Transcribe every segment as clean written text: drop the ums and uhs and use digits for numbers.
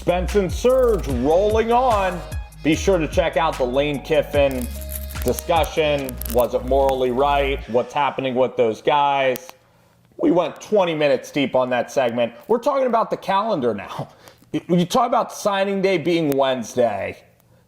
Spence and Serg rolling on. Be sure to check out the Lane Kiffin discussion. Was it morally right? What's happening with those guys? We went 20 minutes deep on that segment. We're talking about the calendar now. You talk about signing day being Wednesday,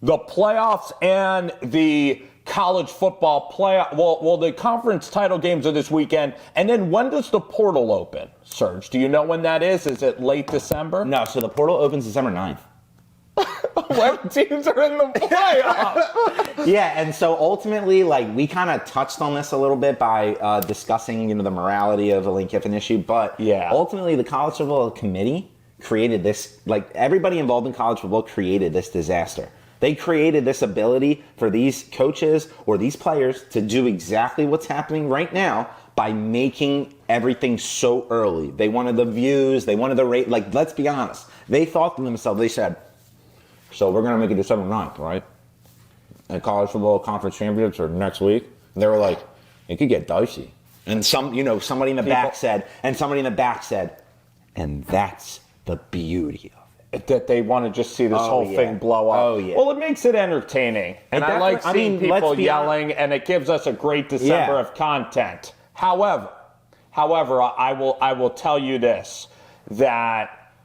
the playoffs and the college football playoff. Well, the conference title games are this weekend. And then when does the portal open, Serge? Do you know when that is? Is it late December? No, so the portal opens December 9th. What teams are in the playoffs? Yeah, and so ultimately, we kind of touched on this a little bit by discussing, the morality of the Lane Kiffin issue. But ultimately, the college football committee created this. Everybody involved in college football created this disaster. They created this ability for these coaches or these players to do exactly what's happening right now by making everything so early. They wanted the views. They wanted the rate. Let's be honest. They thought to themselves, they said, so we're going to make it December 9th, right? And college football conference championships are next week. And they were like, it could get dicey. And somebody in the back said, and that's the beauty of it. That they want to just see this whole thing blow up. Oh, yeah. Well, it makes it entertaining. And I like seeing people yelling, and it gives us a great December of content. However, I will tell you this, that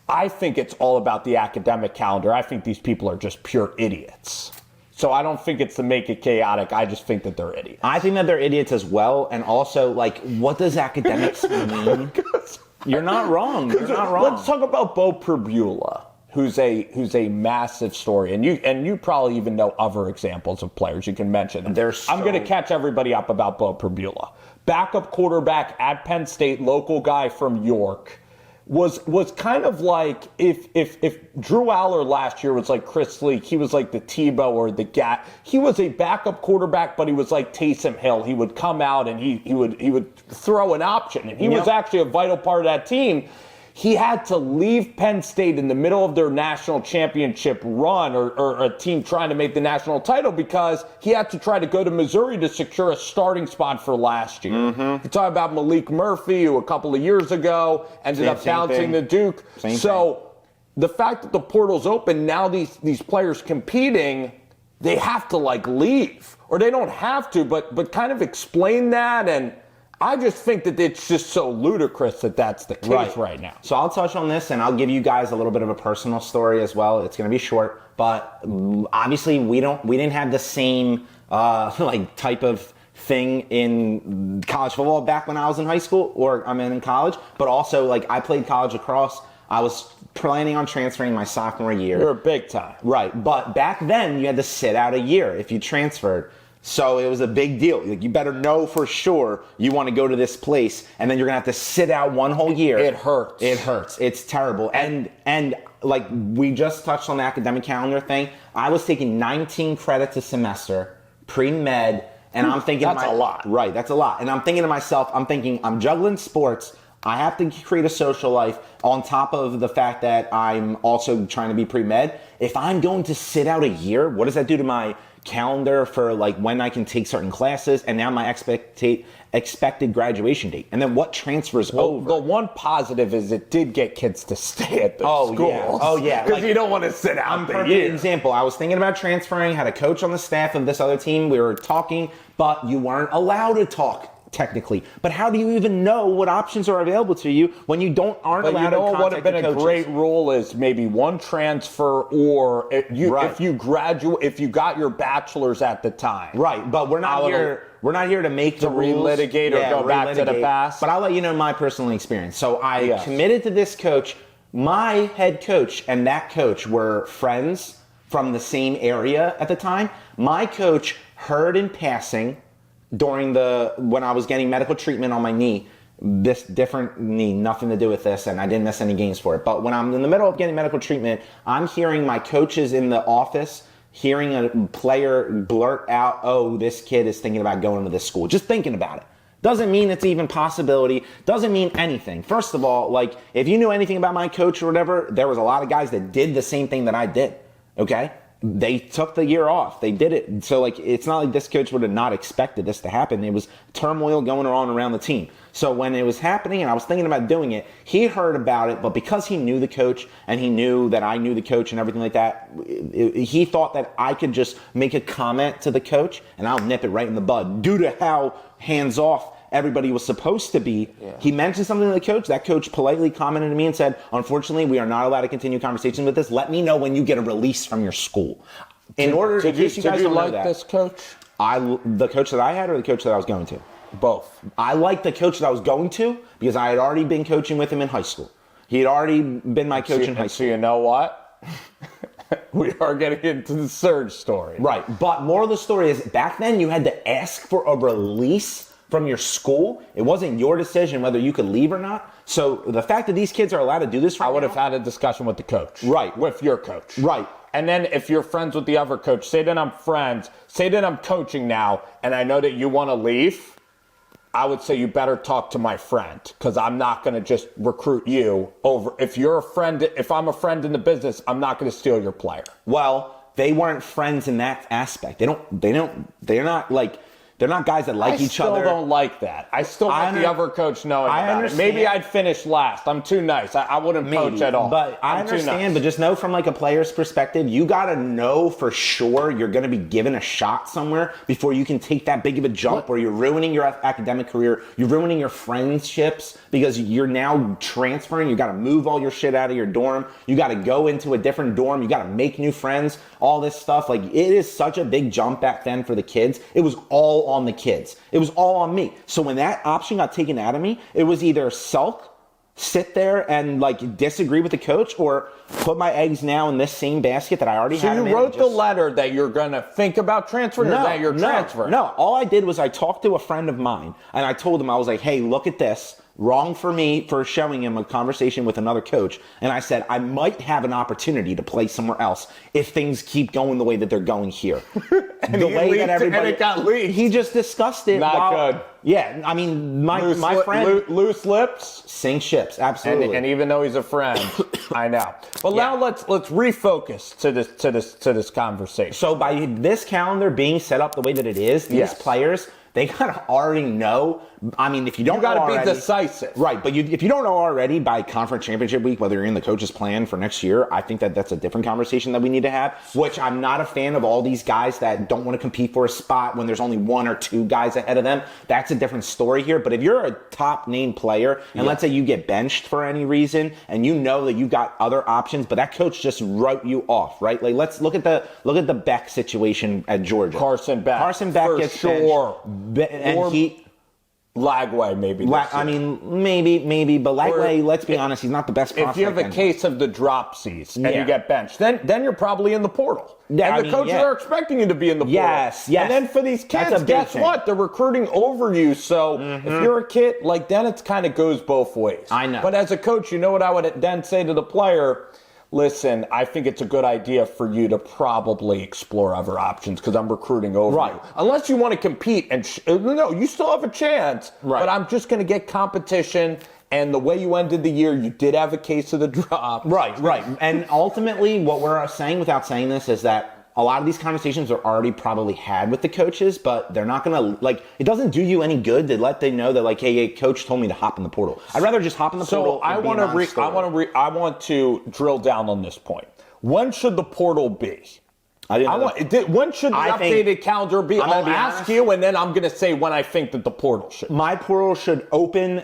I think it's all about the academic calendar. I think these people are just pure idiots. So I don't think it's to make it chaotic. I just think that they're idiots. I think that they're idiots as well. And also, what does academics mean? You're not wrong. You're not wrong. Let's talk about Bo Perbula, who's a massive story, and you probably even know other examples of players you can mention. I'm going to catch everybody up about Bo Perbula, backup quarterback at Penn State, local guy from York. Was kind of like if Drew Aller last year was like Chris Leak, he was like the Tebow or the Gat. He was a backup quarterback, but he was like Taysom Hill. He would come out and he would throw an option, and he was actually a vital part of that team. He had to leave Penn State in the middle of their national championship run or a team trying to make the national title because he had to try to go to Missouri to secure a starting spot for last year. Mm-hmm. You're talking about Malik Murphy, who a couple of years ago ended up bouncing to Duke. The fact that the portal's open, now these players competing, they have to leave. Or they don't have to, but kind of explain that. And I just think that it's just so ludicrous that that's the case right now. So I'll touch on this, and I'll give you guys a little bit of a personal story as well. It's going to be short, but obviously we didn't have the same type of thing in college football back when I was in high school, or I'm in college. But also, I played college lacrosse. I was planning on transferring my sophomore year. You're big time, right? But back then you had to sit out a year if you transferred. So it was a big deal. You better know for sure you want to go to this place, and then you're going to have to sit out one whole year. It hurts. It hurts. It's terrible. And we just touched on the academic calendar thing. I was taking 19 credits a semester, pre-med, and I'm thinking that's a lot. Right, that's a lot. And I'm thinking to myself, I'm juggling sports. I have to create a social life on top of the fact that I'm also trying to be pre-med. If I'm going to sit out a year, what does that do to my calendar for when I can take certain classes, and now my expected graduation date, and then what transfers over? The one positive is it did get kids to stay at the schools. Oh yeah, because you don't want to sit out the year. Example, I was thinking about transferring, had a coach on the staff of this other team. We were talking, but you weren't allowed to talk technically. But how do you even know what options are available to you when you aren't allowed to contact the coaches? What would have been a great rule is maybe one transfer, or if you got your bachelor's at the time. Right, but we're not here. We're not here to make the rules. Relitigate or go back to the past. But I'll let you know my personal experience. So I committed to this coach. My head coach and that coach were friends from the same area at the time. My coach heard in passing when I was getting medical treatment on my knee, this different knee, nothing to do with this, and I didn't miss any games for it. But when I'm in the middle of getting medical treatment, I'm hearing my coaches in the office hearing a player blurt out, oh, this kid is thinking about going to this school. Just thinking about it. Doesn't mean it's even possibility. Doesn't mean anything. First of all, if you knew anything about my coach or whatever, there was a lot of guys that did the same thing that I did. Okay? they took the year off. They did it. So, like, it's not like this coach would have not expected this to happen. It was turmoil going on around the team. So when it was happening and I was thinking about doing it, he heard about it, but because he knew the coach and he knew that I knew the coach and everything like that, he thought that I could just make a comment to the coach and I'll nip it right in the bud. Due to how hands-off everybody was supposed to be, he mentioned something to the coach. That coach politely commented to me and said, unfortunately, we are not allowed to continue conversations with this. Let me know when you get a release from your school. Did you like this coach? The coach that I had or the coach that I was going to? Both. I liked the coach that I was going to because I had already been coaching with him in high school. He had already been my coach in high school. So you know what? We are getting into the Serg story. Right. But more of the story is back then you had to ask for a release from your school. It wasn't your decision whether you could leave or not. So the fact that these kids are allowed to do this I would have had a discussion with the coach. Right. With your coach. Right. And then if you're friends with the other coach, say that I'm friends, say that I'm coaching now, and I know that you want to leave, I would say you better talk to my friend because I'm not going to just recruit you over. If you're a friend, if I'm a friend in the business, I'm not going to steal your player. Well, they weren't friends in that aspect. They're not guys that like each other. I still don't like that. I still want the other coach knowing about it. Maybe I'd finish last. I'm too nice. I wouldn't poach at all. But I understand, but just know from like a player's perspective, you got to know for sure you're going to be given a shot somewhere before you can take that big of a jump where you're ruining your academic career. You're ruining your friendships because you're now transferring. You got to move all your shit out of your dorm. You got to go into a different dorm. You got to make new friends, all this stuff. Like, it is such a big jump back then for the kids. It was all on the kids. It was all on me. So when that option got taken out of me, it was either sulk, sit there and like disagree with the coach, or put my eggs now in this same basket that I already had. So you wrote the letter that you're going to think about transferring, or that you're transferring? No, all I did was I talked to a friend of mine and I told him, I was like, hey, look at this. Wrong for me for showing him a conversation with another coach. And I said, I might have an opportunity to play somewhere else if things keep going the way that they're going here. And it got leaked. He just discussed it. Not good. Yeah, I mean, my friend. Loose lips. Sink ships, absolutely. And even though he's a friend, I know. But now let's refocus to this conversation. So by this calendar being set up the way that it is, these players, they kind of already know. I mean, if you don't, you got to be decisive, right? But if you don't know already by conference championship week whether you're in the coach's plan for next year, I think that's a different conversation that we need to have. Which I'm not a fan of all these guys that don't want to compete for a spot when there's only one or two guys ahead of them. That's a different story here. But if you're a top name player and let's say you get benched for any reason and you know that you've got other options, but that coach just wrote you off, right? Like let's look at the Beck situation at Georgia. Carson Beck gets sure, and Lagway, maybe. I mean, maybe, but Lagway, let's be honest, he's not the best prospect. If you have a case of the dropsies and you get benched, then you're probably in the portal. And the coaches are expecting you to be in the portal. Yes. And then for these kids, guess what? They're recruiting over you. So if you're a kid, like, then it kind of goes both ways. I know. But as a coach, you know what I would then say to the player? Listen, I think it's a good idea for you to probably explore other options because I'm recruiting over you. Unless you want to compete, and no, you still have a chance. Right. But I'm just going to get competition. And the way you ended the year, you did have a case of the drop. Right. And ultimately, what we're saying without saying this is that a lot of these conversations are already probably had with the coaches, but they're not going to, like, it doesn't do you any good to let them know that, like, hey, coach told me to hop in the portal. I'd rather just hop in the portal. So I want to drill down on this point. When should the portal be? When should the updated calendar be? I'll ask you, and then I'm going to say when I think that the portal should. My portal should open,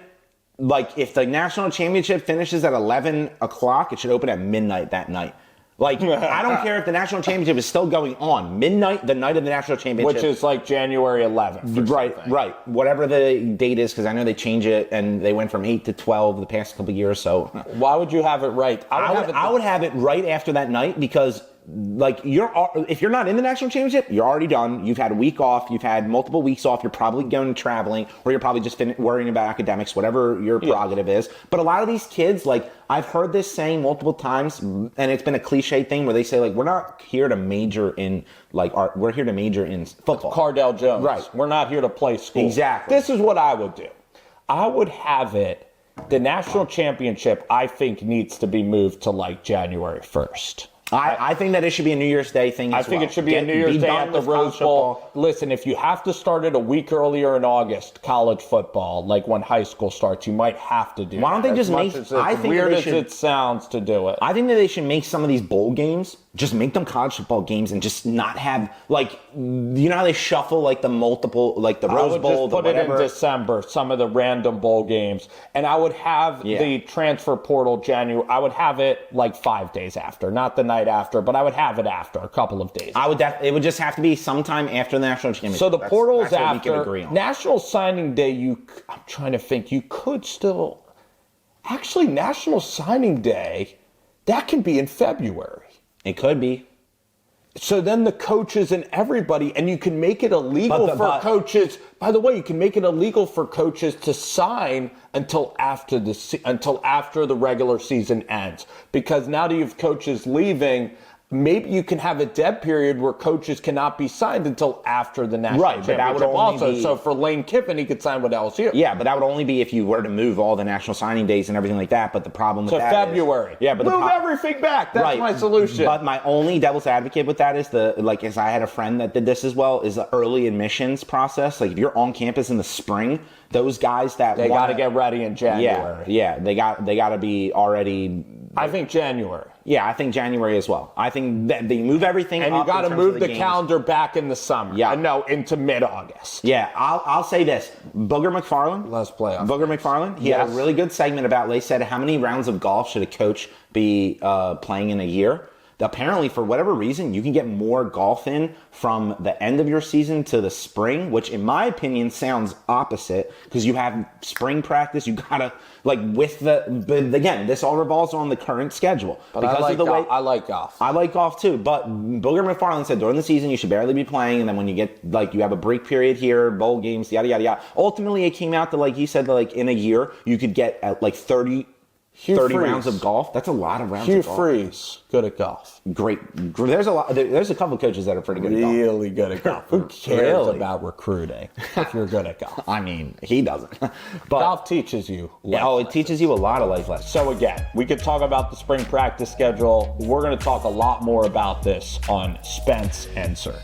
like, if the national championship finishes at 11 o'clock, it should open at midnight that night. Like, I don't care if the national championship is still going on. Midnight, the night of the national championship. Which is like January 11th. Right. Whatever the date is, because I know they change it, and they went from 8 to 12 the past couple of years. So why would you have it right? I would have it right after that night because, like, if you're not in the national championship, you're already done. You've had a week off. You've had multiple weeks off. You're probably going traveling, or you're probably just worrying about academics, whatever your prerogative is. But a lot of these kids, like, I've heard this saying multiple times, and it's been a cliche thing where they say, like, we're not here to major in, like, art. We're here to major in football. Cardell Jones. Right. We're not here to play school. Exactly. This is what I would do. I would have it, the national championship, I think, needs to be moved to, like, January 1st. I think that it should be a New Year's Day thing as I think well. it should be a New Year's Day at the Rose Bowl. Football. Listen, if you have to start it a week earlier in August, college football, like when high school starts, you might have to do Why don't they just make... As weird as it sounds to do it. I think that they should make some of these bowl games, just make them college football games and just not have, like, you know how they shuffle, like, the multiple, like, the Rose Bowl, the whatever? I would just put it in December, some of the random bowl games, and I would have the transfer portal January. I would have it, like, 5 days after, not the night after, but I would have it after, a couple of days. It would just have to be sometime after the national championship. So the portal's after. We can agree on. National Signing Day, I'm trying to think, you could still... Actually, National Signing Day, that can be in February. It could be. So then the coaches and everybody, and you can make it illegal for coaches. By the way, you can make it illegal for coaches to sign until after the regular season ends. Because now that you have coaches leaving, maybe you can have a dead period where coaches cannot be signed until after the national championship. But that would also, so for Lane Kiffin, he could sign with LSU. Yeah, but that would only be if you were to move all the national signing days and everything like that. But the problem with that February. Yeah, but move everything back. That's my solution. But my only devil's advocate with that is as I had a friend that did this as well, is the early admissions process. Like if you're on campus in the spring, those guys that they got to get ready in January. Yeah, they got to be already. I think January. Yeah, I think January as well. I think that they move everything and up. And you got to move the calendar back in the summer. Yeah. No, into mid-August. Yeah, I'll say this. Booger McFarland. Let's play off. Booger McFarland. He had a really good segment about, they said, how many rounds of golf should a coach be playing in a year? Apparently, for whatever reason, you can get more golf in from the end of your season to the spring, which in my opinion sounds opposite because you have spring practice. You gotta, like, but again, this all revolves on the current schedule. But because I like golf. I like golf too. But Booger McFarland said during the season you should barely be playing, and then when you get, like, you have a break period here, bowl games, yada yada yada. Ultimately, it came out that, like he said, like in a year you could get at like 30 rounds of golf. That's a lot of rounds of golf. Hugh Freeze, good at golf. Great. There's a couple of coaches that are pretty good at golf. Really good at golf. Who cares about recruiting if you're good at golf? I mean, he doesn't. But golf teaches you life lessons. It teaches you a lot of life lessons. So again, we could talk about the spring practice schedule. We're going to talk a lot more about this on Spence and Serg.